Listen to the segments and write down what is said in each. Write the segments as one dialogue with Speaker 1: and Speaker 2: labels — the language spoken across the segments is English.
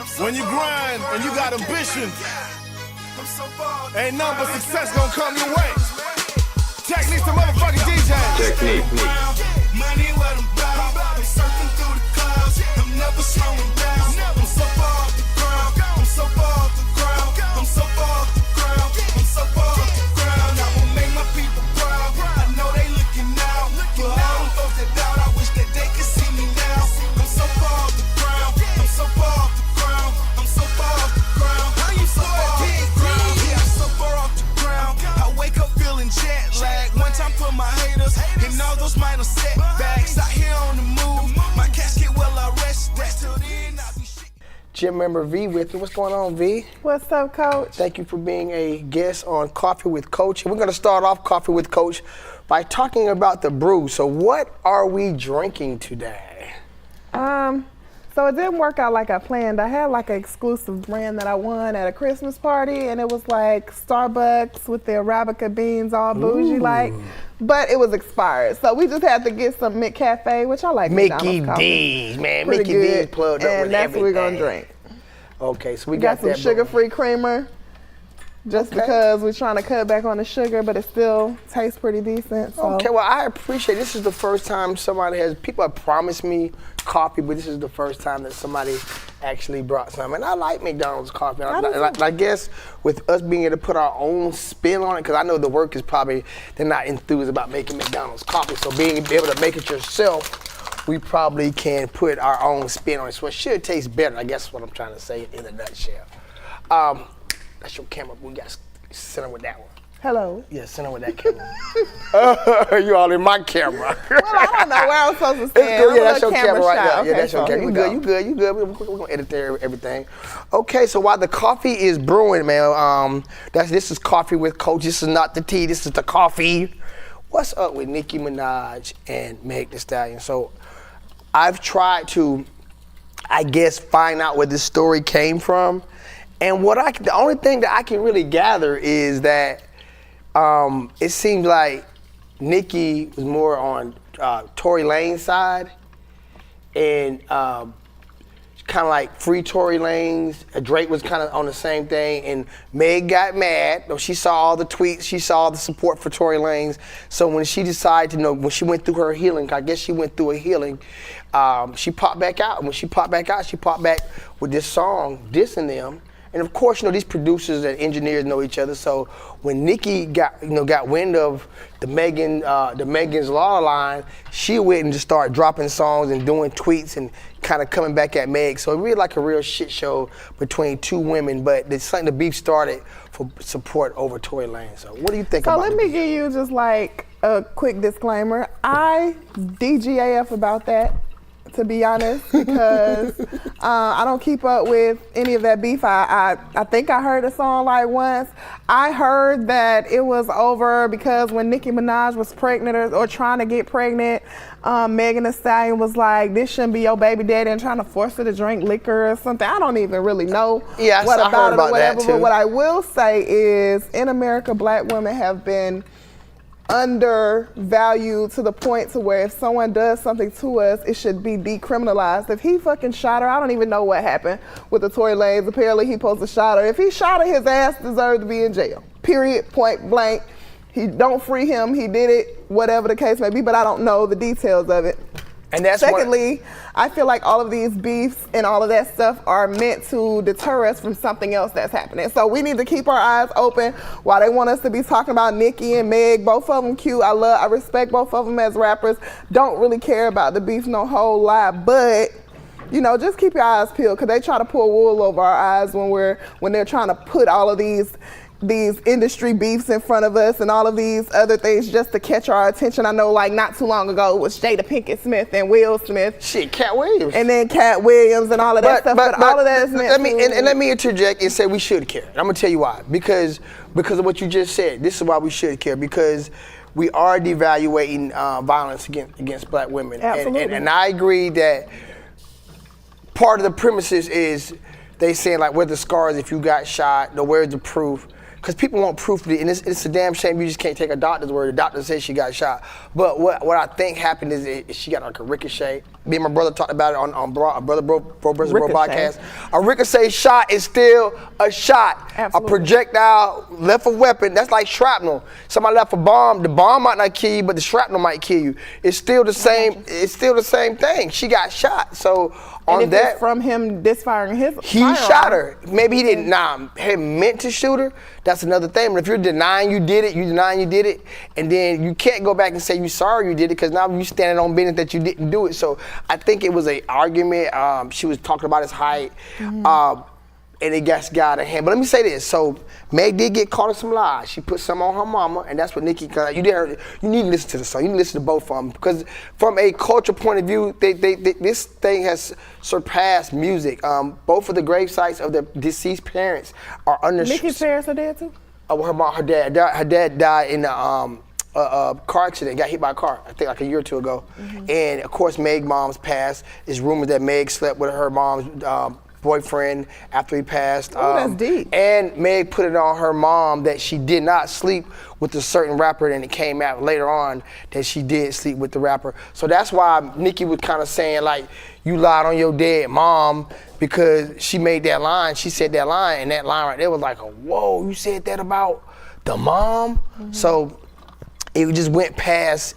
Speaker 1: When you grind and you got ambition, ain't nothing but success gonna come your way. Technique's the motherfucking DJ.
Speaker 2: Technique.
Speaker 3: Money what I'm about. I'm surfing through the clouds. I'm never slowing down. I'm so far off the ground. I'm so far off the ground. I'm so far off the ground. I'm so far off the ground. I will make my people proud. I know they looking out. For all them folks that doubt, I wish that they could see me now. I'm so far off the ground. I'm so far off the ground. I'm so far off the ground. I'm so far off the ground. Yeah, I'm so far off the ground. I wake up feeling jet lag. One time for my haters and all those minor setbacks. Out here on the move. My casket will I rest. Till then I'll be shit.
Speaker 4: Gym member V with me. What's going on, V?
Speaker 5: What's up, Coach?
Speaker 4: Thank you for being a guest on Coffee with Coach. And we're going to start off Coffee with Coach by talking about the brew. So what are we drinking today?
Speaker 5: So it didn't work out like I planned. I had like an exclusive brand that I won at a Christmas party, and it was like Starbucks with the Arabica beans, all bougie like, but it was expired. So we just had to get some McCafe, which I like.
Speaker 4: Mickey
Speaker 5: McDonald's coffee.
Speaker 4: D's, man.
Speaker 5: Pretty
Speaker 4: Mickey
Speaker 5: good.
Speaker 4: D's plugged up
Speaker 5: and
Speaker 4: with
Speaker 5: that's
Speaker 4: everything.
Speaker 5: what we're gonna drink.
Speaker 4: Okay, so we
Speaker 5: Got
Speaker 4: got
Speaker 5: some
Speaker 4: that.
Speaker 5: sugar-free creamer. Just
Speaker 4: Okay.
Speaker 5: because we're trying to cut back on the sugar, but it still tastes pretty decent. So.
Speaker 4: Okay, well, I appreciate this is the first time people have promised me coffee, but this is the first time that somebody actually brought some. And I like McDonald's coffee. I guess with us being able to put our own spin on it, because I know the work is probably, they're not enthused about making McDonald's coffee. So being able to make it yourself, we probably can put our own spin on it. So it should taste better, I guess is what I'm trying to say in a nutshell. That's your camera. We got center with that one.
Speaker 5: Hello.
Speaker 4: Yeah, center with that camera. You all in my camera.
Speaker 5: Well, I don't know where I'm supposed to stand.
Speaker 4: Yeah, that's your camera right
Speaker 5: shy.
Speaker 4: there. Yeah,
Speaker 5: Okay,
Speaker 4: that's your
Speaker 5: so
Speaker 4: camera.
Speaker 5: here
Speaker 4: You
Speaker 5: we
Speaker 4: good, you good. We're gonna edit everything. Okay, so while the coffee is brewing, man, this is Coffee with Coach. This is not the tea, this is the coffee. What's up with Nicki Minaj and Meg Thee Stallion? So I've tried to, I guess, find out where this story came from. And the only thing that I can really gather is that it seems like Nicki was more on Tory Lane's side, and kind of like free Tory Lanez. Drake was kind of on the same thing, and Meg got mad. She saw all the tweets, she saw the support for Tory Lanez. So when she decided to when she went through her healing, I guess she went through a healing, she popped back out. And when she popped back out, she popped back with this song dissing them. And of course, these producers and engineers know each other. So when Nicki got wind of the Megan's Law line, she went and just started dropping songs and doing tweets and kind of coming back at Meg. So it really like a real shit show between two women. But the beef started for support over Tory Lanez. So what do you think about it?
Speaker 5: So let me give you just like a quick disclaimer. I DGAF about that, to be honest, because I don't keep up with any of that beef. I think I heard a song like once. I heard that it was over because when Nicki Minaj was pregnant or trying to get pregnant, Megan Thee Stallion was like, this shouldn't be your baby daddy, and trying to force her to drink liquor or something. I don't even really know what about it or whatever. But what I will say is, in America, black women have been undervalued to the point to where if someone does something to us, it should be decriminalized. If he fucking shot her, I don't even know what happened with the Tory Lanez. Apparently he supposed to shot her. If he shot her, his ass deserved to be in jail. Period, point blank. He don't free him, he did it, whatever the case may be, but I don't know the details of it.
Speaker 4: And that's
Speaker 5: Secondly, I feel like all of these beefs and all of that stuff are meant to deter us from something else that's happening. So we need to keep our eyes open while they want us to be talking about Nicki and Meg. Both of them cute. I respect both of them as rappers. Don't really care about the beef no whole lot, but just keep your eyes peeled, because they try to pull wool over our eyes when they're trying to put all of these industry beefs in front of us and all of these other things just to catch our attention. I know like not too long ago it was Jada Pinkett Smith and Will Smith.
Speaker 4: Shit, Cat Williams.
Speaker 5: And then Cat Williams and all of that stuff. But all of that is meant
Speaker 4: let me interject and say we should care. I'm gonna tell you why. Because of what you just said. This is why we should care. Because we are devaluating violence against black women.
Speaker 5: Absolutely.
Speaker 4: And I agree that part of the premises is they saying like, where the scars if you got shot, where's the proof? because people want proof, and it's a damn shame you just can't take a doctor's word. The doctor says she got shot. But what I think happened is she got like a ricochet. Me and my brother talked about it on Brother Bro podcast. A ricochet shot is still a shot.
Speaker 5: Absolutely.
Speaker 4: A projectile left a weapon, that's like shrapnel. Somebody left a bomb, the bomb might not kill you, but the shrapnel might kill you. It's still the same, it's still the same thing. She got shot. So on
Speaker 5: and if
Speaker 4: that,
Speaker 5: it's from him disfiring his
Speaker 4: he
Speaker 5: firearm,
Speaker 4: shot her. Maybe he didn't had meant to shoot her. That's another thing. But if you're denying you did it, and then you can't go back and say you sorry you did it, because now you standing on business that you didn't do it. So I think it was an argument. She was talking about his height. And it got out of hand. But let me say this. So Meg did get caught in some lies. She put some on her mama, and that's what Nicki, you need to listen to the song. You need to listen to both of them. Because from a culture point of view, this thing has surpassed music. Both of the grave sites of the deceased parents are under...
Speaker 5: Nicki's parents are dead too?
Speaker 4: Oh, her dad died in a car accident, got hit by a car, I think like a year or two ago. And of course, Meg's mom's passed. It's rumored that Meg slept with her mom's boyfriend after he passed.
Speaker 5: Oh, that's deep.
Speaker 4: And Meg put it on her mom that she did not sleep with a certain rapper, and it came out later on that she did sleep with the rapper. So that's why Nicki was kind of saying like, you lied on your dead mom, because she made that line, she said that line, and that line right there was like, whoa, you said that about the mom? So it just went past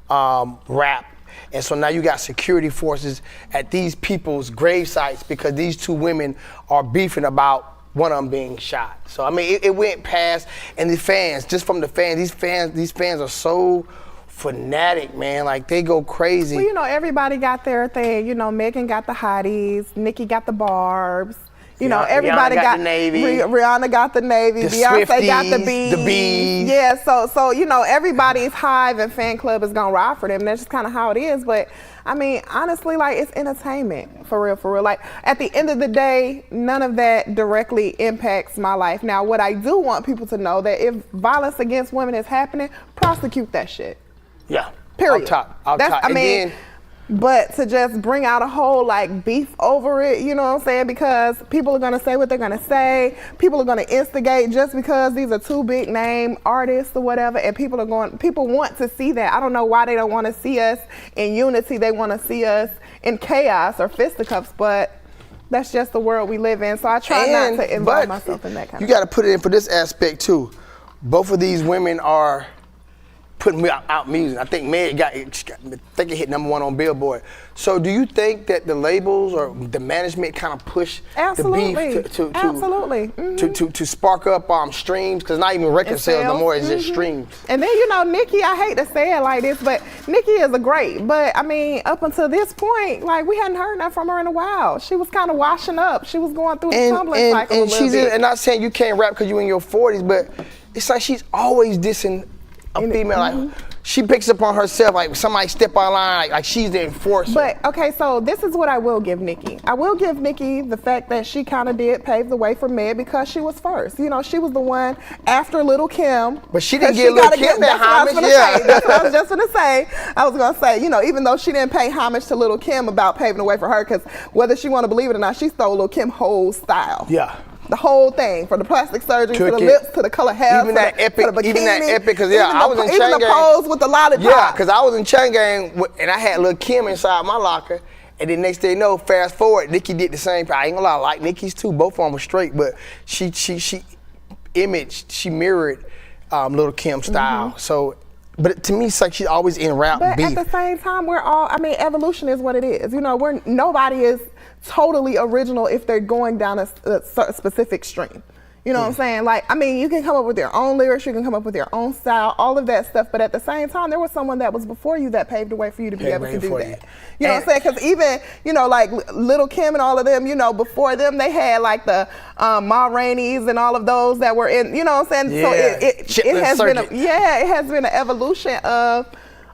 Speaker 4: rap. And so now you got security forces at these people's grave sites because these two women are beefing about one of them being shot. So I mean, it went past, and the fans, just from the fans, these fans are so fanatic, man. Like they go crazy.
Speaker 5: Well, you know, everybody got their thing. You know, Megan got the hotties, Nicki got the barbs. You know, everybody got
Speaker 4: the Navy.
Speaker 5: Rihanna got the Navy.
Speaker 4: The
Speaker 5: Beyonce
Speaker 4: Swifties,
Speaker 5: got the bees.
Speaker 4: the bees.
Speaker 5: Yeah, so you know, everybody's hive and fan club is gonna ride for them. That's just kind of how it is. But I mean, honestly, like it's entertainment for real. Like at the end of the day, none of that directly impacts my life. Now, what I do want people to know that if violence against women is happening, prosecute that shit.
Speaker 4: Yeah.
Speaker 5: Period.
Speaker 4: Out top.
Speaker 5: I mean. But to just bring out a whole like beef over it, you know what I'm saying? Because people are gonna say what they're gonna say. People are gonna instigate just because these are two big name artists or whatever, and people want to see that. I don't know why they don't want to see us in unity. They want to see us in chaos or fisticuffs, but that's just the world we live in. So I try not to involve myself in that kind of thing.
Speaker 4: You gotta put it in for this aspect too. Both of these women are putting out music. I think Meg it hit #1 on Billboard. So do you think that the labels or the management kind of push the beef to spark up streams? Because not even record sales no more, it's just streams.
Speaker 5: And then, you know, Nicki, I hate to say it like this, but Nicki is a great. But I mean, up until this point, like we hadn't heard nothing from her in a while. She was kind of washing up. She was going through the tumbling cycle a little bit.
Speaker 4: And not saying you can't rap because you in your 40s, but it's like she's always dissing a female, like she picks up on herself, like somebody step on line, like she's the enforcer.
Speaker 5: But okay, so this is what I will give Nicki. I will give Nicki the fact that she kind of did pave the way for Meg because she was first. You know, she was the one after Lil' Kim.
Speaker 4: But she didn't give Lil' Kim that homage.
Speaker 5: That's what I was just gonna say. I was gonna say, you know, even though she didn't pay homage to Lil' Kim about paving the way for her, because whether she want to believe it or not, she stole Lil' Kim's whole style.
Speaker 4: Yeah.
Speaker 5: The whole thing, from the plastic surgery to the lips to the color hair,
Speaker 4: even that epic, because I was in Chain Gang.
Speaker 5: Even the pose with the lollipop.
Speaker 4: Yeah, because I was in Chain Gang and I had Lil' Kim inside my locker, and then next thing you know, fast forward, Nicki did the same. I ain't gonna lie, I like Nicki's too. Both of them were straight, but she mirrored Lil' Kim's style. So. But to me, it's like she's always in rap beef.
Speaker 5: But at the same time, evolution is what it is. You know, nobody is totally original if they're going down a specific stream. You know what I'm saying? Like, I mean, you can come up with your own lyrics, you can come up with your own style, all of that stuff. But at the same time, there was someone that was before you that paved the way for you to be able to do that. You know what I'm saying? Because even, you know, like Lil' Kim and all of them, you know, before them, they had like the Ma Rainey's and all of those that were in, you know what I'm saying?
Speaker 4: Yeah.
Speaker 5: So it has been an evolution of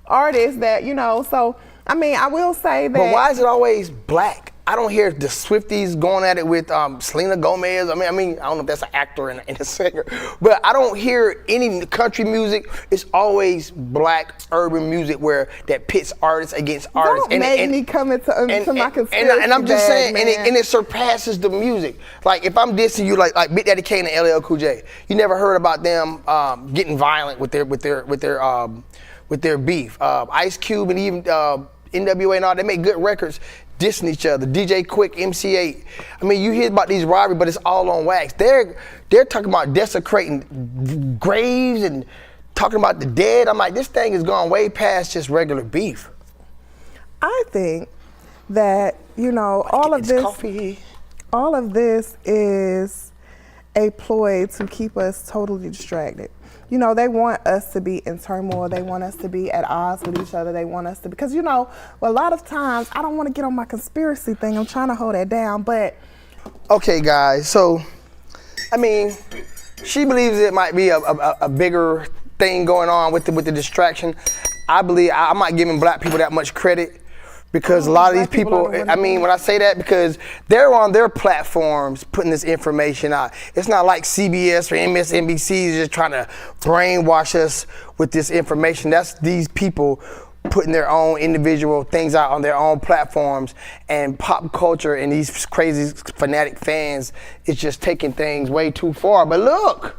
Speaker 5: artists that, you know, so, I mean, I will say that.
Speaker 4: But why is it always black? I don't hear the Swifties going at it with Selena Gomez. I mean, I don't know if that's an actor and a singer, but I don't hear any country music. It's always black urban music where that pits artists against artists.
Speaker 5: Don't make me come into my conspiracy
Speaker 4: and I'm just saying,
Speaker 5: man.
Speaker 4: and it surpasses the music. Like if I'm dissing you, like Big Daddy Kane and LL Cool J, you never heard about them getting violent with their beef. Ice Cube and even NWA and all, they make good records dissing each other. DJ Quick, MC8. I mean, you hear about these rivalries, but it's all on wax. They're talking about desecrating graves and talking about the dead. I'm like, this thing has gone way past just regular beef.
Speaker 5: I think that, all of this is a ploy to keep us totally distracted. They want us to be in turmoil. They want us to be at odds with each other. They want us to, because, a lot of times, I don't want to get on my conspiracy thing. I'm trying to hold that down, but.
Speaker 4: Okay, guys, so, I mean, she believes it might be a bigger thing going on with the distraction. I believe, I'm not giving black people that much credit. Because a lot of these people, I mean, when I say that, because they're on their platforms putting this information out. It's not like CBS or MSNBC is just trying to brainwash us with this information. That's these people putting their own individual things out on their own platforms, and pop culture and these crazy fanatic fans is just taking things way too far. But look,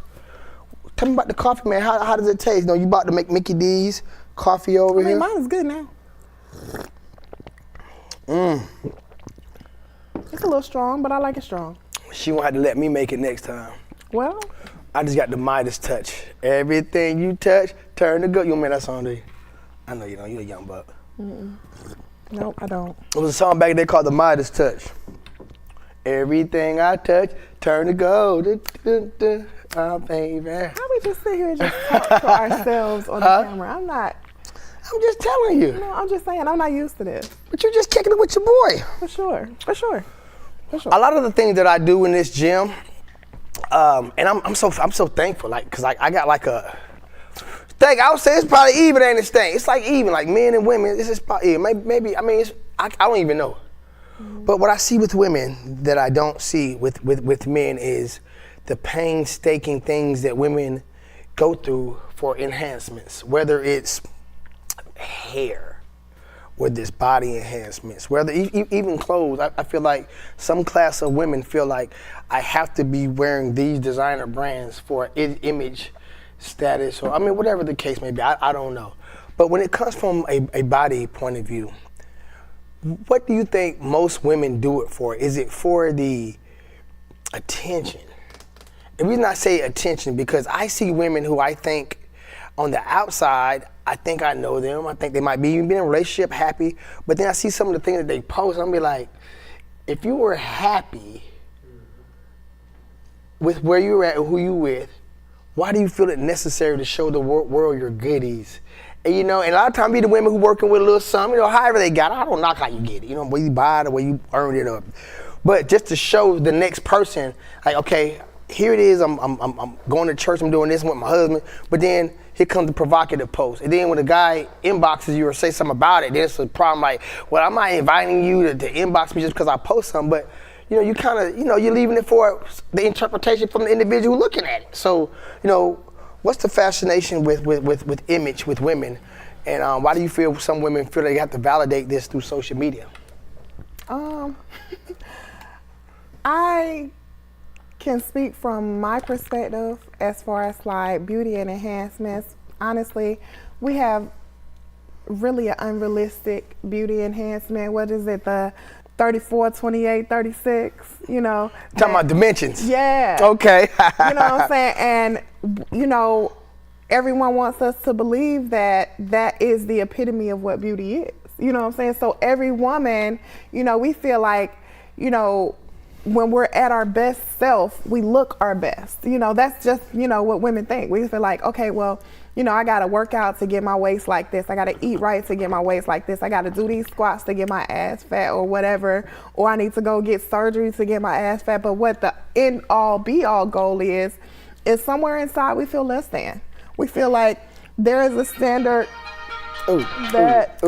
Speaker 4: tell me about the coffee, man. How does it taste? You about to make Mickey D's coffee over here?
Speaker 5: Mine is good now. It's a little strong, but I like it strong.
Speaker 4: She won't have to let me make it next time.
Speaker 5: Well,
Speaker 4: I just got the Midas touch. Everything you touch, turn to gold. You remember that song, do you? I know you don't. You're a young buck.
Speaker 5: Nope, I don't.
Speaker 4: It was a song back there called the Midas touch. Everything I touch, turn to gold. Oh, baby.
Speaker 5: How we just sit here and just talk to ourselves on the camera?
Speaker 4: I'm just telling you.
Speaker 5: No, I'm just saying, I'm not used to this.
Speaker 4: But you're just kicking it with your boy.
Speaker 5: For sure.
Speaker 4: A lot of the things that I do in this gym, and I'm so thankful, like, cause I got like a thing. I would say it's probably even, ain't this thing. It's like even, like men and women. It's just probably maybe. I mean, I don't even know. But what I see with women that I don't see with men is the painstaking things that women go through for enhancements, whether it's hair, whether it's body enhancements, whether even clothes. I feel like some class of women feel like I have to be wearing these designer brands for image status, or I mean, whatever the case may be. I don't know. But when it comes from a body point of view, what do you think most women do it for? Is it for the attention? The reason I say attention, because I see women who I think on the outside, I think I know them. I think they might be even in a relationship, happy. But then I see some of the things that they post, and I'll be like, if you were happy with where you're at and who you with, why do you feel it necessary to show the world your goodies? And and a lot of times be the women who working with a little something, however they got it. I don't knock how you get it, where you buy it or where you earn it up. But just to show the next person, like, okay, here it is, I'm going to church, I'm doing this with my husband, but then here comes the provocative post. And then when a guy inboxes you or say something about it, then it's a problem like, well, I'm not inviting you to inbox me just because I post something, but you kind of, you're leaving it for the interpretation from the individual looking at it. So, what's the fascination with image with women, and why do you feel some women feel they have to validate this through social media?
Speaker 5: I can speak from my perspective as far as like beauty and enhancements. Honestly, we have really an unrealistic beauty enhancement. What is it, the 34, 28, 36, Talking
Speaker 4: about dimensions.
Speaker 5: Yeah.
Speaker 4: Okay.
Speaker 5: You know what I'm saying? And, everyone wants us to believe that that is the epitome of what beauty is. You know what I'm saying? So every woman, we feel like, when we're at our best self, we look our best. That's just, what women think. We feel like, okay, well, I got to work out to get my waist like this. I got to eat right to get my waist like this. I got to do these squats to get my ass fat or whatever. Or I need to go get surgery to get my ass fat. But what the end all be all goal is somewhere inside we feel less than. We feel like there is a standard that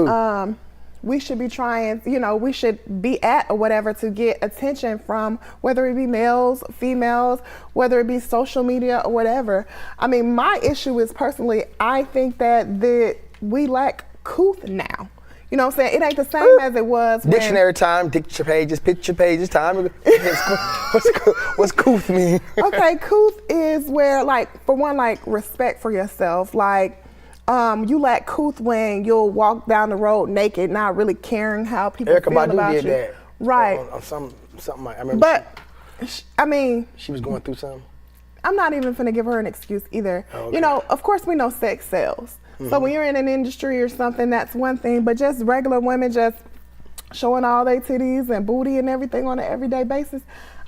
Speaker 5: we should be trying, we should be at or whatever to get attention from, whether it be males, females, whether it be social media or whatever. I mean, my issue is personally, I think that we lack couth now. You know what I'm saying? It ain't the same as it was when...
Speaker 4: Dictionary time, picture pages time. What's couth mean?
Speaker 5: Okay, couth is where, like, for one, like, respect for yourself. Like, you lack couth when you'll walk down the road naked, not really caring how people feel about you.
Speaker 4: Erykah Badu did that.
Speaker 5: Right.
Speaker 4: Something like, I remember.
Speaker 5: But, I mean...
Speaker 4: She was going through something?
Speaker 5: I'm not even finna give her an excuse either.
Speaker 4: Oh, okay.
Speaker 5: You know, of course we know sex sells. So when you're in an industry or something, that's one thing, but just regular women just showing all their titties and booty and everything on an everyday basis,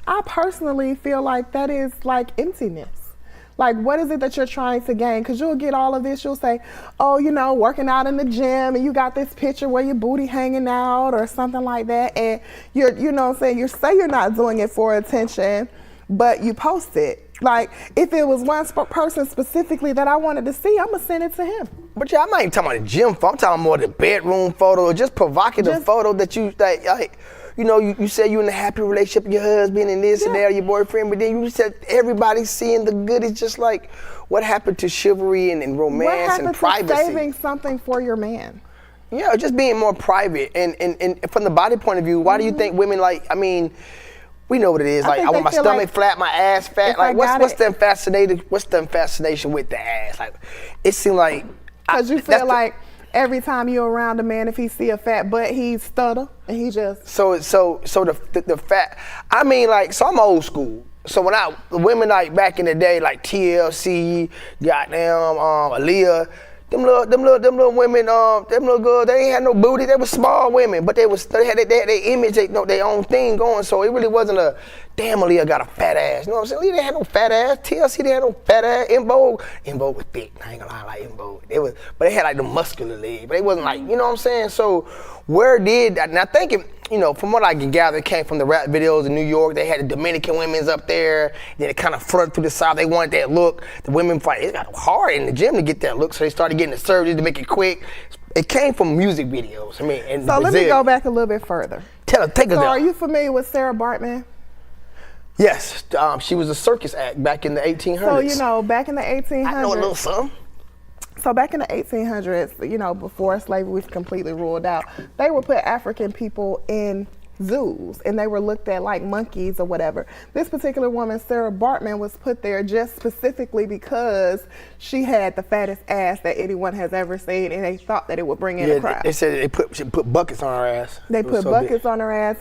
Speaker 5: I personally feel like that is like emptiness. Like, what is it that you're trying to gain? Because you'll get all of this, you'll say, oh, working out in the gym and you got this picture where your booty hanging out or something like that. And you know what I'm saying, you say you're not doing it for attention, but you post it. Like, if it was one person specifically that I wanted to see, I'm gonna send it to him.
Speaker 4: But yeah, I'm not even talking about the gym photo. I'm talking more the bedroom photo, or just provocative photo that you like. You say you in a happy relationship with your husband and this and that, or your boyfriend, but then you said everybody's seeing the good. It's just like, what happened to chivalry and romance and privacy?
Speaker 5: What happened to saving something for your man?
Speaker 4: Yeah, just being more private. And from the body point of view, why do you think women we know what it is. Like, I want my stomach flat, my ass fat. Like, what's the fascination with the ass? Like, it seems like
Speaker 5: because you feel like every time you're around a man, if he see a fat butt, he stutter and he just.
Speaker 4: So the fat. I mean, like, so I'm old school. So when women like back in the day, like TLC, goddamn, Aaliyah. Them little women, them little girls, they ain't had no booty. They were small women, but they had their image, their own thing going. So it really wasn't a damn. Aaliyah got a fat ass. You know what I'm saying? Aaliyah didn't have no fat ass. TLC didn't have no fat ass. En Vogue was thick. I ain't gonna lie, like En Vogue. But they had like the muscular leg. But they wasn't like, you know what I'm saying? So where did and I think it, from what I can gather, it came from the rap videos in New York. They had the Dominican women's up there. Then it kind of flirted through the South. They wanted that look. The women fight. It got hard in the gym to get that look, so they started getting the surgery to make it quick. It came from music videos. I mean, and
Speaker 5: so let me go back a little bit further.
Speaker 4: Take us there.
Speaker 5: Are you familiar with Sarah Bartman?
Speaker 4: Yes, she was a circus act back in the 1800s.
Speaker 5: So back in the 1800s.
Speaker 4: I know a little something.
Speaker 5: So back in the 1800s, before slavery was completely ruled out, they would put African people in zoos and they were looked at like monkeys or whatever. This particular woman, Sarah Bartman, was put there just specifically because she had the fattest ass that anyone has ever seen, and they thought that it would bring in a crowd.
Speaker 4: They said she put buckets on her ass.
Speaker 5: They put buckets on her ass.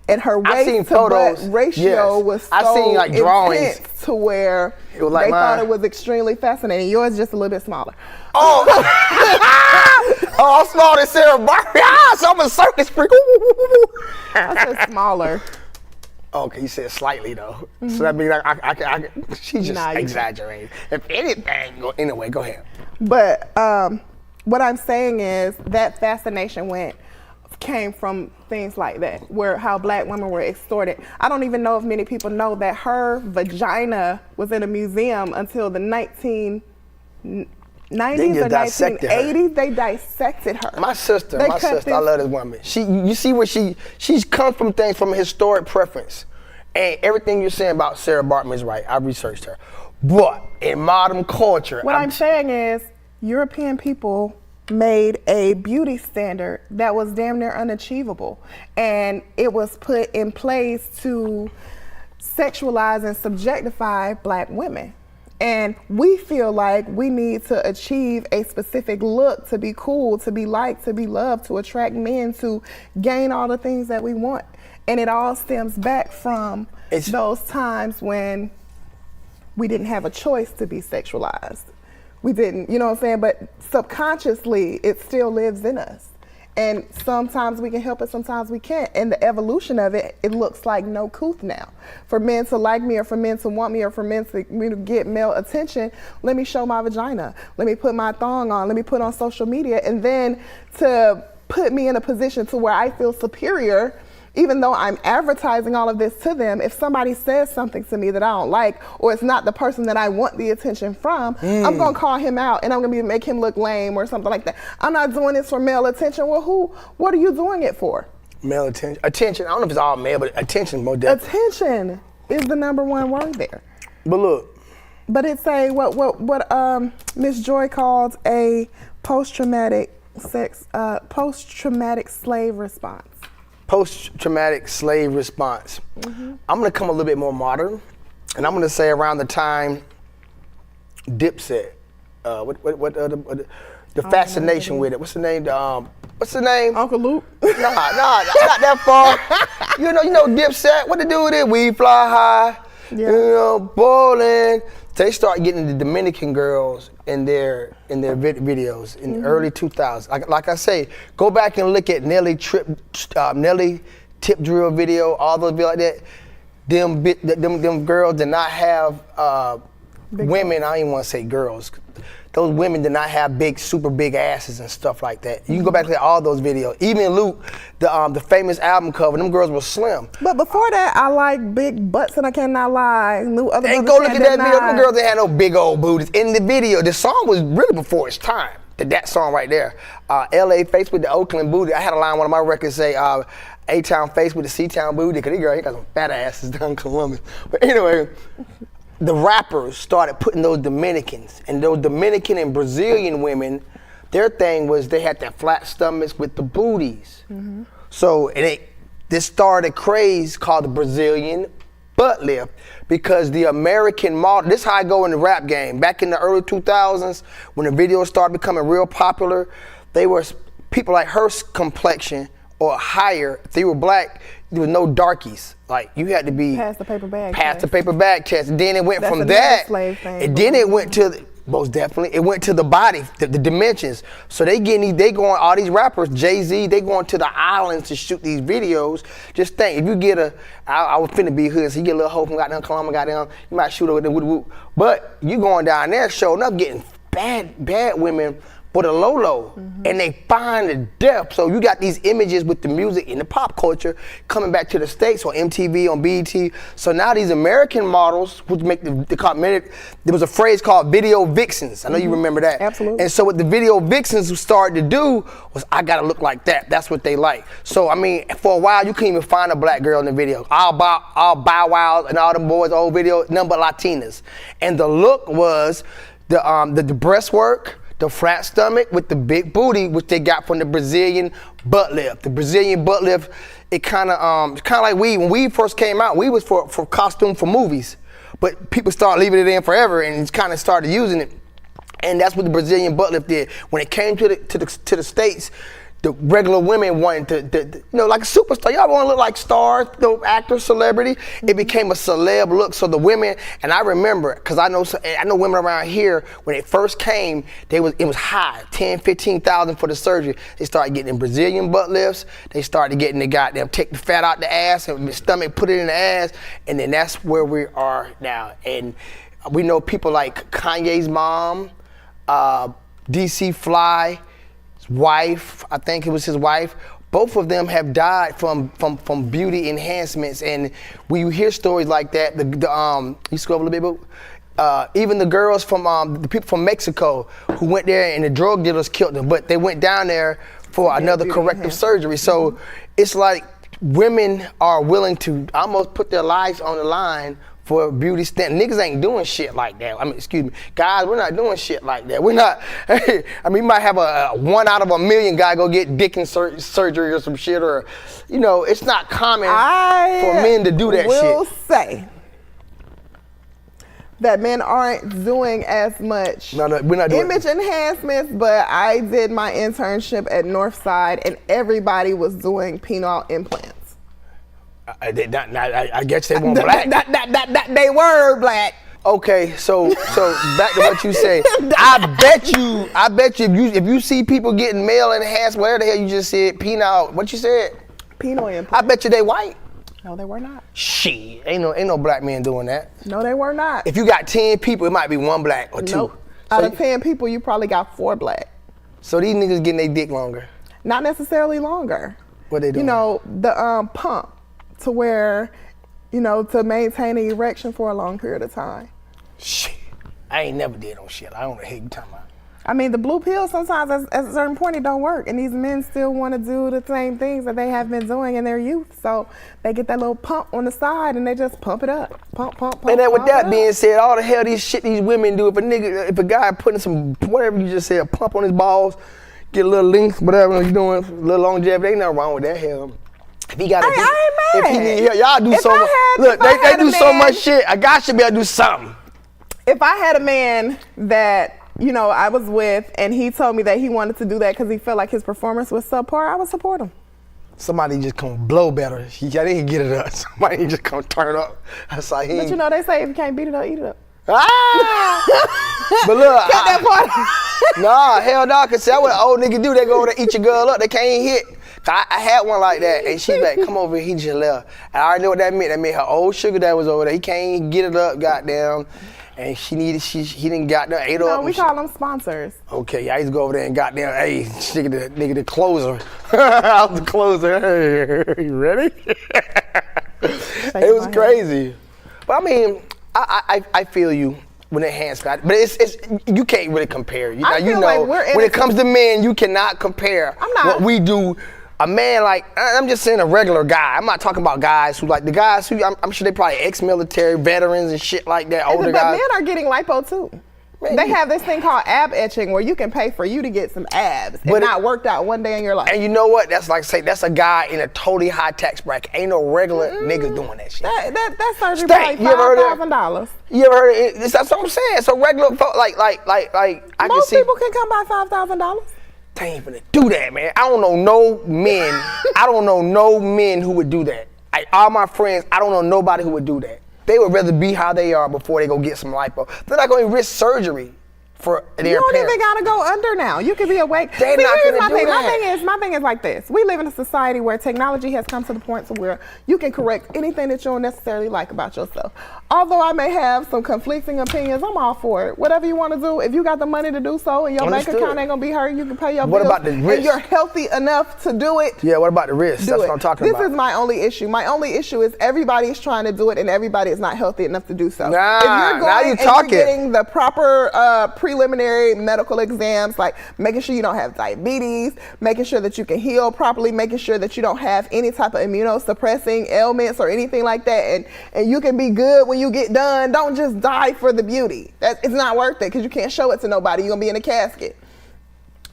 Speaker 5: And her waist to butt ratio was so
Speaker 4: I've seen like drawings
Speaker 5: intense to where
Speaker 4: it was like
Speaker 5: they thought it was extremely fascinating. Yours just a little bit smaller.
Speaker 4: Oh, I'm smaller than Sarah Bartman. So I'm a circus freak.
Speaker 5: I said smaller.
Speaker 4: Okay, you said slightly though. Mm-hmm. So that means she just exaggerated. If anything, anyway, go ahead.
Speaker 5: But what I'm saying is that fascination came from things like that, how black women were extorted. I don't even know if many people know that her vagina was in a museum until the 1990s or 1980s. They dissected her.
Speaker 4: My sister, I love this woman. You see where she's come from things from a historic preference. And everything you're saying about Sarah Bartman is right. I researched her. But in modern culture,
Speaker 5: what I'm saying is European people made a beauty standard that was damn near unachievable, and it was put in place to sexualize and subjectify black women. And we feel like we need to achieve a specific look to be cool, to be liked, to be loved, to attract men, to gain all the things that we want. And it all stems back from those times when we didn't have a choice to be sexualized. We didn't, you know what I'm saying? But subconsciously, it still lives in us. And sometimes we can help it, sometimes we can't. And the evolution of it, it looks like no couth now. For men to like me, or for men to want me, or for men to get male attention, let me show my vagina. Let me put my thong on. Let me put on social media. And then to put me in a position to where I feel superior even though I'm advertising all of this to them, if somebody says something to me that I don't like, or it's not the person that I want the attention from, I'm gonna call him out and I'm gonna make him look lame or something like that. I'm not doing this for male attention. Well, what are you doing it for?
Speaker 4: Male attention. Attention. I don't know if it's all male, but attention more definitely.
Speaker 5: Attention is the #1 word there.
Speaker 4: But look.
Speaker 5: But it's a what Miss Joy called a post-traumatic slave response.
Speaker 4: Post-traumatic slave response. I'm gonna come a little bit more modern, and I'm gonna say around the time Dipset. The fascination with it. What's the name? What's the name?
Speaker 5: Uncle Luke.
Speaker 4: Nah, not that far. You know Dipset. What they do with it? We fly high.
Speaker 5: Yeah.
Speaker 4: You know, bowling. They start getting the Dominican girls in their videos in the early 2000s. Like I say, go back and look at Nelly tip drill video, all those videos like that. Them girls did not have women. I don't even want to say girls. Those women did not have super big asses and stuff like that. You can go back to all those videos. Even Luke, the famous album cover, them girls were slim.
Speaker 5: But before that, I like big butts, and I cannot lie.
Speaker 4: And go look at that video. Them girls that had no big old booties in the video. The song was really before its time. That song right there. LA faced with the Oakland booty. I had a line on one of my records say, A-Town faced with the C-Town booty, because he got some fat asses down in Columbus. But anyway, the rappers started putting those Dominicans, and those Dominican and Brazilian women, their thing was they had that flat stomachs with the booties. So this started a craze called the Brazilian butt lift, because the American model, this is how I go in the rap game. Back in the early 2000s, when the videos started becoming real popular, they were people like her complexion or higher. If they were black, there was no darkies. Like, you had to be
Speaker 5: past the paper bag
Speaker 4: test. And then it went
Speaker 5: That's
Speaker 4: from
Speaker 5: another
Speaker 4: that,
Speaker 5: slave thing.
Speaker 4: and then it went to most definitely it went to the body, the dimensions. So they going, all these rappers, Jay-Z, they going to the islands to shoot these videos. Just think, if you get I was finna be hood, so you get a little hoe from goddamn Columbia, goddamn, you might shoot over there, whoop. But you going down there, showing up, getting bad women for the low, and they find the depth. So you got these images with the music and the pop culture coming back to the States on MTV, on BET. So now these American models, which make there was a phrase called video vixens. I know you remember that.
Speaker 5: Absolutely.
Speaker 4: And so what the video vixens started to do was, I gotta look like that. That's what they like. So I mean, for a while you couldn't even find a black girl in the video. All Bow Wows and all them boys, old video, none but Latinas. And the look was the breastwork, the flat stomach with the big booty, which they got from the Brazilian butt lift. The Brazilian butt lift, it kind of like when weed first came out, we was for costume for movies, but people started leaving it in forever and kind of started using it, and that's what the Brazilian butt lift did. When it came to the States, the regular women wanted to like a superstar. Y'all want to look like stars, actor, celebrity. It became a celeb look. So the women, and I remember, because I know women around here, when it first came, it was high, 10, 15,000 for the surgery. They started getting them Brazilian butt lifts. They started getting the goddamn, take the fat out the ass and the stomach, put it in the ass, and then that's where we are now. And we know people like Kanye's mom, DC Fly, wife, I think it was his wife, both of them have died from beauty enhancements. And when you hear stories like that, you scroll a little bit, even the girls from the people from Mexico who went there and the drug dealers killed them, but they went down there for another corrective surgery. So it's like women are willing to almost put their lives on the line for a beauty stand. Niggas ain't doing shit like that. I mean, excuse me. Guys, we're not doing shit like that. We're not, I mean, you might have a 1 out of a million guy go get dick surgery or some shit, or, it's not common for men to do that shit.
Speaker 5: I will say that men aren't doing as much
Speaker 4: we're not doing
Speaker 5: image enhancements, but I did my internship at Northside and everybody was doing penile implants.
Speaker 4: I guess they weren't black.
Speaker 5: They were black.
Speaker 4: Okay, so back to what you say. I bet you if you see people getting male enhanced, whatever the hell you just said, penile, what you said?
Speaker 5: Penile implants.
Speaker 4: I bet you they white.
Speaker 5: No, they were not.
Speaker 4: Shit, ain't no black man doing that.
Speaker 5: No, they were not.
Speaker 4: If you got 10 people, it might be 1 black or 2.
Speaker 5: Nope. Out of 10 people, you probably got 4 black.
Speaker 4: So these niggas getting their dick longer.
Speaker 5: Not necessarily longer.
Speaker 4: What they doing?
Speaker 5: You know, the pump to where, you know, to maintain an erection for a long period of time.
Speaker 4: Shit, I ain't never did no shit. I don't know what you talking about.
Speaker 5: I mean, the blue pill sometimes at a certain point it don't work, and these men still want to do the same things that they have been doing in their youth. So they get that little pump on the side and they just pump it up, pump.
Speaker 4: And then with that being said, all the hell these shit these women do. If a guy putting some whatever you just said, a pump on his balls, get a little length, whatever you doing, a little longevity, ain't nothing wrong with that. Hell, if he got,
Speaker 5: I ain't mad.
Speaker 4: If he need help, y'all do so much. Look, they do so much shit. A guy should be able to do something.
Speaker 5: If I had a man that, you know, I was with and he told me that he wanted to do that because he felt like his performance was subpar, I would support him.
Speaker 4: Somebody just come blow better. They didn't get it up. Somebody just come turn up. That's like
Speaker 5: But you know, they say if you can't beat it up, eat it up.
Speaker 4: Ah! But look,
Speaker 5: Cut that part.
Speaker 4: nah, hell no, cause see, that's what old niggas do. They go over there, eat your girl up. They can't hit. I had one like that, and she like, come over here, he just left. And I already know what that meant. That meant her old sugar daddy was over there. He can't even get it up, goddamn. And he didn't got there, ate up.
Speaker 5: No, we call them sponsors.
Speaker 4: Okay, yeah, I used to go over there and goddamn, hey, nigga the closer. I was the closer. Hey, you ready? It was crazy. But I mean, I feel you when it hands, but it's you can't really compare. You know, like when it comes to men, you cannot compare what we do. A man like, I'm just saying a regular guy. I'm not talking about guys who like the guys who, I'm sure they probably ex-military veterans and shit like that, older guys.
Speaker 5: But men are getting lipo too. They have this thing called ab etching where you can pay for you to get some abs and not worked out one day in your life.
Speaker 4: And you know what? That's like say that's a guy in a totally high tax bracket. Ain't no regular niggas doing that shit.
Speaker 5: That surgery probably $5,000.
Speaker 4: You ever heard of it? That's what I'm saying. So regular like I can see.
Speaker 5: Most people can come by $5,000.
Speaker 4: They ain't finna do that, man. I don't know no men. I don't know no men who would do that. All my friends, I don't know nobody who would do that. They would rather be how they are before they go get some lipo. They're not going to risk surgery for their
Speaker 5: You don't
Speaker 4: parents.
Speaker 5: even gotta go under now. You can be awake.
Speaker 4: They're not gonna do that.
Speaker 5: My thing is like this. We live in a society where technology has come to the point to where you can correct anything that you don't necessarily like about yourself. Although I may have some conflicting opinions, I'm all for it. Whatever you want to do, if you got the money to do so and your bank account ain't gonna be hurt, you can pay your bills.
Speaker 4: What about the risk?
Speaker 5: And you're healthy enough to do it.
Speaker 4: Yeah, what about the risk? That's what I'm talking about.
Speaker 5: This is my only issue. My only issue is everybody is trying to do it and everybody is not healthy enough to do so.
Speaker 4: Nah,
Speaker 5: if you're
Speaker 4: now you're
Speaker 5: and
Speaker 4: talking.
Speaker 5: you're getting the proper preliminary medical exams, like making sure you don't have diabetes, making sure that you can heal properly, making sure that you don't have any type of immunosuppressing ailments or anything like that, and you can be good when you get done. Don't just die for the beauty. It's not worth it because you can't show it to nobody. You're gonna be in a casket.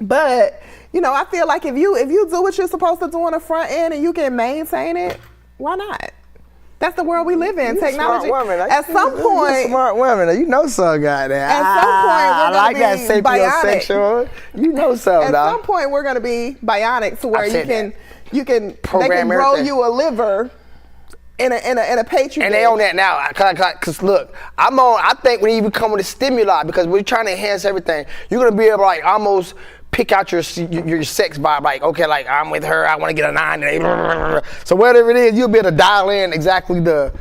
Speaker 5: But you know, I feel like if you do what you're supposed to do on the front end and you can maintain it, why not? That's the world we live in. Technology. At some point,
Speaker 4: smart woman. You know some guy there.
Speaker 5: At some point, we're gonna be
Speaker 4: sapiosexual. You know something.
Speaker 5: At some point, we're gonna be bionic to where you can they can grow you a liver in a petri dish.
Speaker 4: And they on that now. Cause look, I think when you even come with a stimuli, because we're trying to enhance everything, you're gonna be able to like almost pick out your sex vibe, like, okay, like I'm with her, I want to get a 9 today. So whatever it is, you'll be able to dial in exactly the,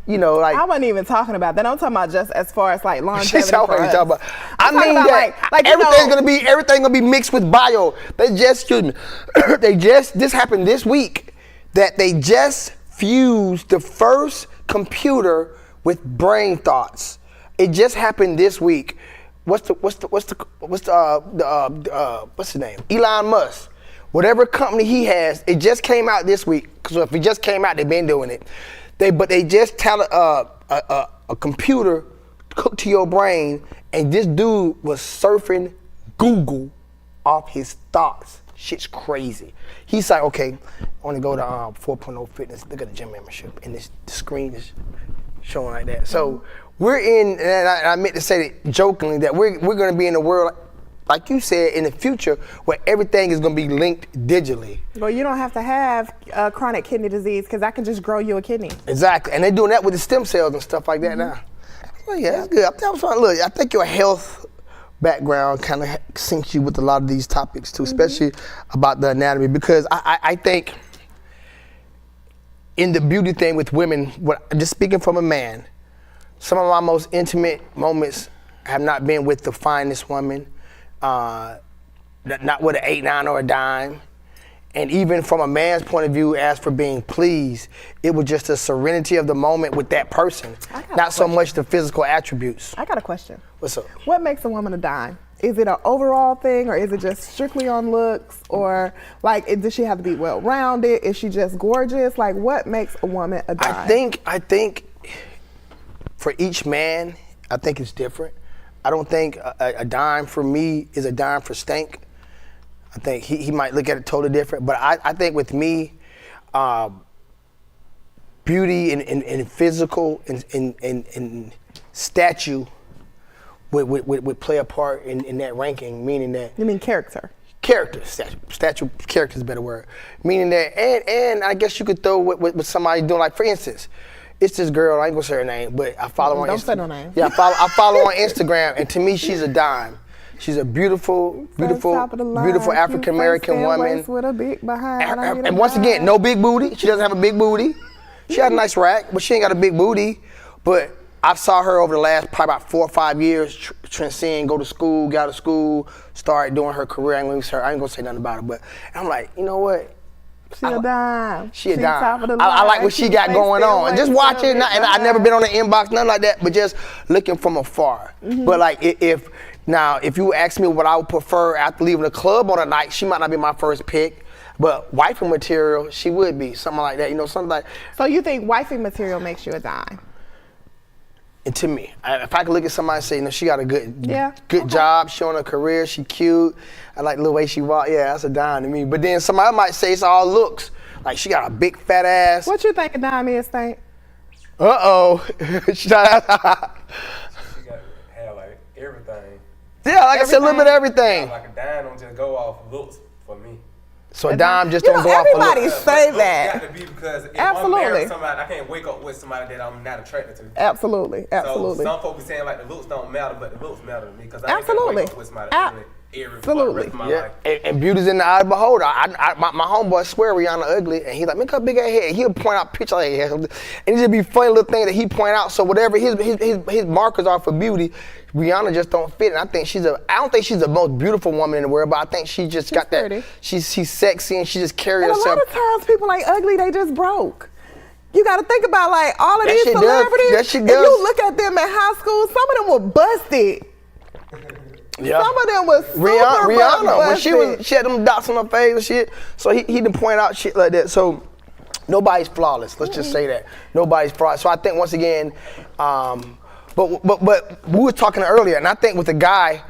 Speaker 4: you know, like.
Speaker 5: I wasn't even talking about that. I'm talking about just as far as like longevity for us.
Speaker 4: I mean that like everything's gonna be mixed with bio. This happened this week that they just fused the first computer with brain thoughts. It just happened this week. What's the name? Elon Musk. Whatever company he has, it just came out this week. So if it just came out, they've been doing it. They just tell a computer hooked to your brain, and this dude was surfing Google off his thoughts. Shit's crazy. He's like, okay, I want to go to 4.0 Fitness. Look at the gym membership, and the screen is showing like that. So we're in, and I meant to say it jokingly, that we're going to be in a world, like you said, in the future where everything is going to be linked digitally.
Speaker 5: Well, you don't have to have chronic kidney disease because I can just grow you a kidney.
Speaker 4: Exactly, and they're doing that with the stem cells and stuff like that now. Well, yeah, that's good. Look, I think your health background kind of syncs you with a lot of these topics too, especially about the anatomy, because I think in the beauty thing with women, just speaking from a man, some of my most intimate moments have not been with the finest woman, not with an 8, 9, or a dime. And even from a man's point of view, as for being pleased, it was just the serenity of the moment with that person, not so much the physical attributes.
Speaker 5: I got a question.
Speaker 4: What's up?
Speaker 5: What makes a woman a dime? Is it an overall thing, or is it just strictly on looks, or like does she have to be well-rounded? Is she just gorgeous? Like, what makes a woman a dime?
Speaker 4: I think for each man, I think it's different. I don't think a dime for me is a dime for Stank. I think he might look at it totally different, but I think with me, beauty and physical and statue would play a part in that ranking, meaning that...
Speaker 5: You mean character?
Speaker 4: Character, statue, character is a better word. Meaning that, and I guess you could throw with somebody doing, like, for instance, it's this girl, I ain't gonna say her name, but I follow on Instagram.
Speaker 5: Don't say no name.
Speaker 4: Yeah, I follow on Instagram, and to me, she's a dime. She's a beautiful African American woman.
Speaker 5: With a big behind.
Speaker 4: And once again, no big booty. She doesn't have a big booty. She has a nice rack, but she ain't got a big booty. But I saw her over the last probably about 4 or 5 years transcend, go to school, get out of school, start doing her career. I ain't gonna say nothing about it, but I'm like, you know what?
Speaker 5: She a dime.
Speaker 4: She a dime. I like what she got going on. And just watching, and I never been on the inbox, nothing like that, but just looking from afar. But like if you ask me what I would prefer after leaving the club on a night, she might not be my first pick, but wifey material, she would be, something like that, something like.
Speaker 5: So you think wifey material makes you a dime?
Speaker 4: And to me, if I could look at somebody and say, she got a good
Speaker 5: okay.
Speaker 4: job, showing her career, she cute, I like the way she walk, that's a dime to me. But then somebody might say it's all looks, like she got a big fat ass.
Speaker 5: What you think a dime is, Stank?
Speaker 4: She got to
Speaker 2: have like everything.
Speaker 4: Yeah, like I said, a little bit of everything.
Speaker 2: Like a dime don't just go off looks for me.
Speaker 4: So a dime just don't go off a look.
Speaker 5: Everybody say that.
Speaker 2: Got to be, because if I'm married to somebody, I can't wake up with somebody that I'm not attracted to.
Speaker 5: Absolutely.
Speaker 2: So some folks be saying like the looks don't matter, but the looks matter to me, because I ain't gonna wake up with somebody for the rest of my life.
Speaker 4: And beauty's in the eye of the beholder. My homeboy swear Rihanna ugly, and he's like, look how big her head. He'll point out pictures like that, and it just be funny little thing that he point out. So whatever his markers are for beauty, Rihanna just don't fit. And I don't think she's the most beautiful woman in the world, but I think she just got that.
Speaker 5: Pretty.
Speaker 4: She's sexy, and she just carries herself.
Speaker 5: A lot of times people ain't ugly, they just broke. You got to think about like all of these celebrities. If you look at them in high school, some of them were busted.
Speaker 4: Yeah.
Speaker 5: Some of them was super
Speaker 4: Rihanna, when
Speaker 5: busted.
Speaker 4: she had them dots on her face and shit, so he done point out shit like that. So nobody's flawless. Let's just say that nobody's flawless. So I think once again, but we were talking earlier, and I think with a guy,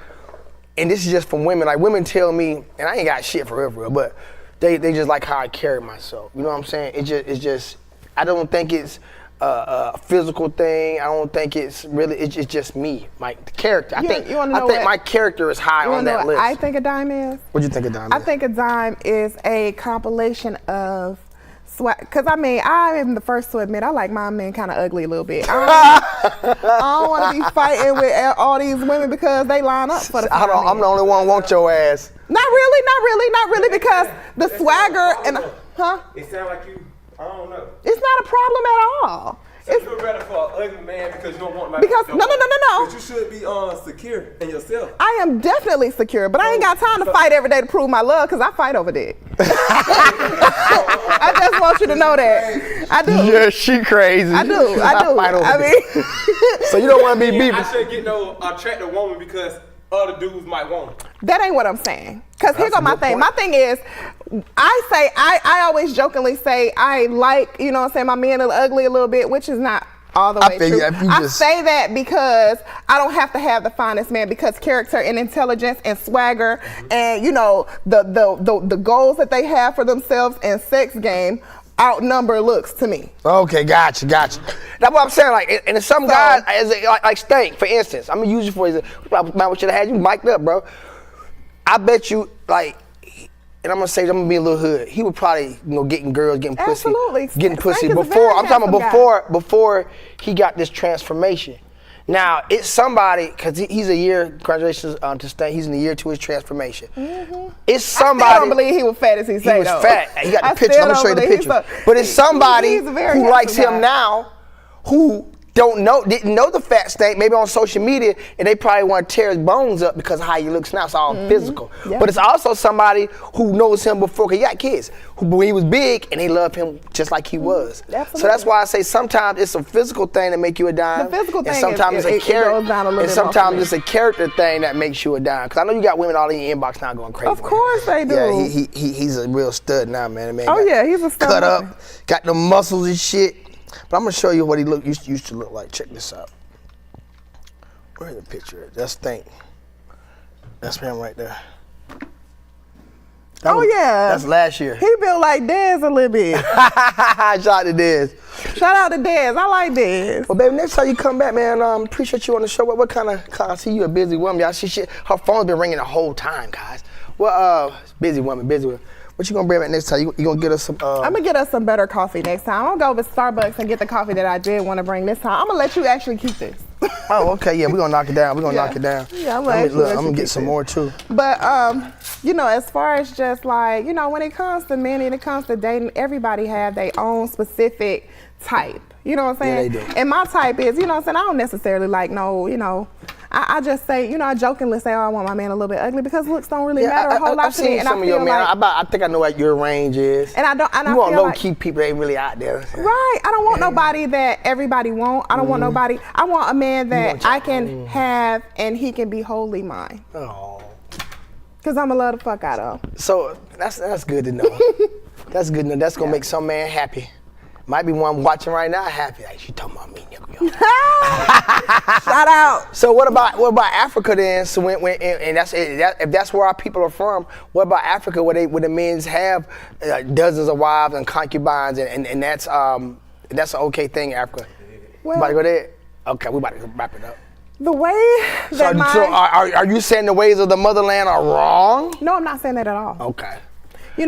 Speaker 4: and this is just from women. Like women tell me, and I ain't got shit for real, but they just like how I carry myself. You know what I'm saying? It's just I don't think it's a physical thing. I don't think it's really. It's just me, like the character. I think my character is high on that list.
Speaker 5: I think a dime is.
Speaker 4: What do you think a dime is?
Speaker 5: I think a dime is a compilation of swag. Because I am the first to admit I like my men kind of ugly a little bit. I don't want to be fighting with all these women because they line up for the.
Speaker 4: I'm the only one who want your ass.
Speaker 5: Not really, because the swagger and
Speaker 2: It sounds like you. I don't know.
Speaker 5: It's not a problem at all.
Speaker 2: So you're better for an ugly man because you don't want my.
Speaker 5: Because no.
Speaker 2: But you should be secure in yourself.
Speaker 5: I am definitely secure, but I ain't got time to fight every day to prove my love because I fight over that. I just want you to know that. I do.
Speaker 4: Yeah, she crazy.
Speaker 5: I do. I mean,
Speaker 4: so you don't want to be beefing.
Speaker 2: I shouldn't get no attractive woman because other dudes might want them.
Speaker 5: That ain't what I'm saying. Because here's my thing. My thing is, I always jokingly say I like, you know what I'm saying, my men are ugly a little bit, which is not all the way true. I say that because I don't have to have the finest man, because character and intelligence and swagger and, the goals that they have for themselves and sex game outnumber looks to me.
Speaker 4: Okay, gotcha. That's what I'm saying. Like, and some guys, like Stank, for instance, I'm gonna use you for we should have had you mic'd up, bro. I bet you, like, and I'm gonna be a little hood. He would probably, getting girls, getting pussy, getting pussy before. I'm talking about before he got this transformation. Now it's somebody, because he's a year. Congratulations to Stank. He's in the year to his transformation. It's somebody.
Speaker 5: I don't believe he was fat as he said.
Speaker 4: He was fat. He got the picture. I'm gonna show you the picture. But it's somebody who likes him now, who didn't know the fat stank, maybe on social media, and they probably want to tear his bones up because of how he looks now. It's all physical. Yeah. But it's also somebody who knows him before, because he got kids, who when he was big, and they love him just like he was.
Speaker 5: Absolutely.
Speaker 4: So that's why I say sometimes it's a physical thing that make you a dime.
Speaker 5: The physical thing
Speaker 4: and sometimes
Speaker 5: it goes down a little
Speaker 4: and
Speaker 5: bit
Speaker 4: sometimes it's a character thing that makes you a dime. Because I know you got women all in your inbox now going crazy.
Speaker 5: Of course they do.
Speaker 4: Yeah, he's a real stud now, man.
Speaker 5: Oh yeah, he's a stud.
Speaker 4: Cut up, got the muscles and shit. But I'm gonna show you what he used to look like. Check this out. Where's the picture at? That's Stink. That's him right there.
Speaker 5: Yeah.
Speaker 4: That's last year.
Speaker 5: He built like Dez a little bit.
Speaker 4: Shout out to Dez.
Speaker 5: Shout out to Dez. I like Dez.
Speaker 4: Well, baby, next time you come back, man, appreciate you on the show. What kind of, I see you a busy woman. Y'all see shit. Her phone's been ringing the whole time, guys. Well, busy woman. What you gonna bring back next time? You gonna get us some?
Speaker 5: I'm gonna get us some better coffee next time. I'm gonna go with Starbucks and get the coffee that I did want to bring this time. I'm gonna let you actually keep this.
Speaker 4: Oh, okay, yeah, we're gonna knock it down. knock it down.
Speaker 5: Yeah, I'm
Speaker 4: gonna get some more too.
Speaker 5: But as far as just like, when it comes to men and it comes to dating, everybody have their own specific type. You know what I'm saying?
Speaker 4: Yeah, they do.
Speaker 5: And my type is, I don't necessarily like I just say, I jokingly say, I want my man a little bit ugly because looks don't really matter a whole lot to me.
Speaker 4: I've seen some of your men. I think I know what your range is.
Speaker 5: And
Speaker 4: you want low-key people that ain't really out there.
Speaker 5: Right. I don't want nobody that everybody want. I don't want nobody. I want a man that I can have and he can be wholly mine.
Speaker 4: Oh.
Speaker 5: Because I'm going to love the fuck out of him.
Speaker 4: So that's good to know. That's good to know. That's going to make some man happy. Might be one watching right now happy. Like, she talking about me, nigga.
Speaker 5: Shout out.
Speaker 4: So what about Africa then? So if that's where our people are from, what about Africa where the men have dozens of wives and concubines and that's an okay thing in Africa?
Speaker 5: Well,
Speaker 4: about to go there? Okay, we about to wrap it up.
Speaker 5: The way that
Speaker 4: So are you saying the ways of the motherland are wrong?
Speaker 5: No, I'm not saying that at all.
Speaker 4: Okay.
Speaker 5: I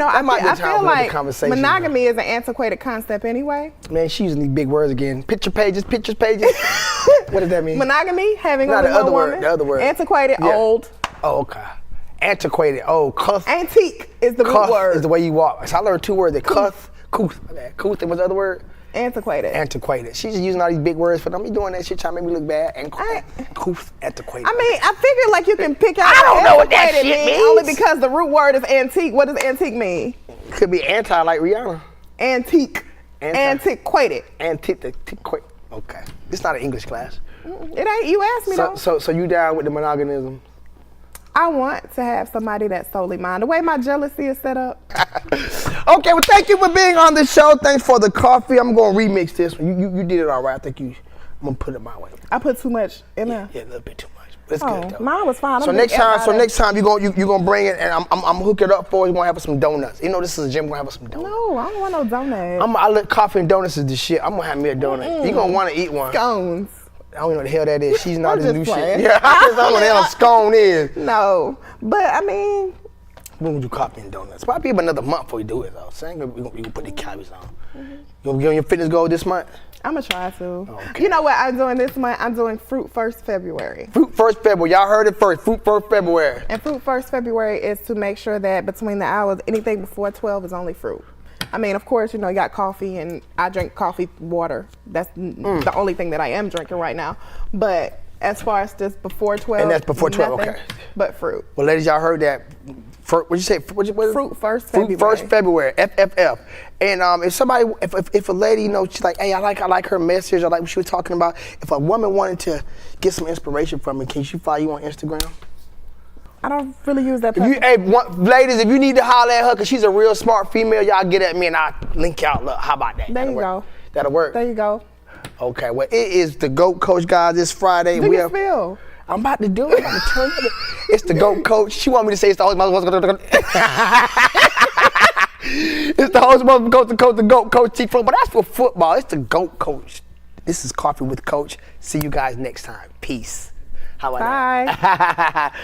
Speaker 5: feel like monogamy is an antiquated concept anyway.
Speaker 4: Man, she's using these big words again. Picture pages. What does that mean?
Speaker 5: Monogamy, having
Speaker 4: no,
Speaker 5: only one woman.
Speaker 4: Word, the other word.
Speaker 5: Antiquated, old.
Speaker 4: Oh, okay. Antiquated, old. Cuff.
Speaker 5: Antique is the root word.
Speaker 4: Is the way you walk. So I learned two words. Couth. Couth, and what's the other word?
Speaker 5: Antiquated.
Speaker 4: She's just using all these big words for them. You doing that shit trying to make me look bad. And couth, antiquated.
Speaker 5: I mean, I figured like you can pick out.
Speaker 4: I don't know what that shit means.
Speaker 5: Only because the root word is antique. What does antique mean?
Speaker 4: Could be anti like Rihanna.
Speaker 5: Antique. Antiquated.
Speaker 4: Antiquated. Okay. It's not an English class.
Speaker 5: It ain't. You asked me though.
Speaker 4: So you down with the monoganism?
Speaker 5: I want to have somebody that's solely mine. The way my jealousy is set up.
Speaker 4: Okay, well, thank you for being on the show. Thanks for the coffee. I'm going to remix this one. You did it all right. I think I'm going to put it my way.
Speaker 5: I put too much in there?
Speaker 4: Yeah, a little bit too much. But it's good, though.
Speaker 5: Mine was fine.
Speaker 4: So next time you're gonna bring it, and I'm hook it up for you. You're going to have us some donuts. This is a gym. We're going to have us some donuts.
Speaker 5: No, I don't want no donuts.
Speaker 4: I look, coffee and donuts is the shit. I'm going to have me a donut. You're going to want to eat one.
Speaker 5: Scones.
Speaker 4: I don't know what the hell that is. She's not this new
Speaker 5: playing.
Speaker 4: shit. Yeah, I just don't know what the hell a scone is.
Speaker 5: No, but I mean.
Speaker 4: When would you coffee and donuts? Probably about another month before we do it though. So we're gonna put the calories on. You gonna get on your fitness goal this month?
Speaker 5: I'm gonna try to.
Speaker 4: Okay.
Speaker 5: You know what I'm doing this month? I'm doing Fruit First February.
Speaker 4: Fruit First February. Y'all heard it first. Fruit First February.
Speaker 5: And Fruit First February is to make sure that between the hours, anything before 12 is only fruit. I mean, of course, you got coffee, and I drink coffee, water. That's the only thing that I am drinking right now. But as far as just before 12,
Speaker 4: and that's before 12,
Speaker 5: nothing
Speaker 4: okay.
Speaker 5: But fruit.
Speaker 4: Well, ladies, y'all heard that. What'd you say?
Speaker 5: Fruit First February.
Speaker 4: Fruit First February. FFF. And if a lady, she's like, hey, I like her message. I like what she was talking about. If a woman wanted to get some inspiration from me, can she follow you on Instagram?
Speaker 5: I don't really use that.
Speaker 4: Ladies, if you need to holler at her because she's a real smart female, y'all get at me and I'll link y'all. Look, how about that?
Speaker 5: There you go.
Speaker 4: That'll work.
Speaker 5: There you go.
Speaker 4: Okay, well, it is the GOAT Coach, guys, this Friday.
Speaker 5: Do you feel?
Speaker 4: I'm about to do it. I'm about to turn it. It's the GOAT Coach. She want me to say it's the host. It's the host, the GOAT Coach, Chief Flow, but that's for football. It's the GOAT Coach. This is Coffee with Coach. See you guys next time. Peace. How about that?
Speaker 5: Bye.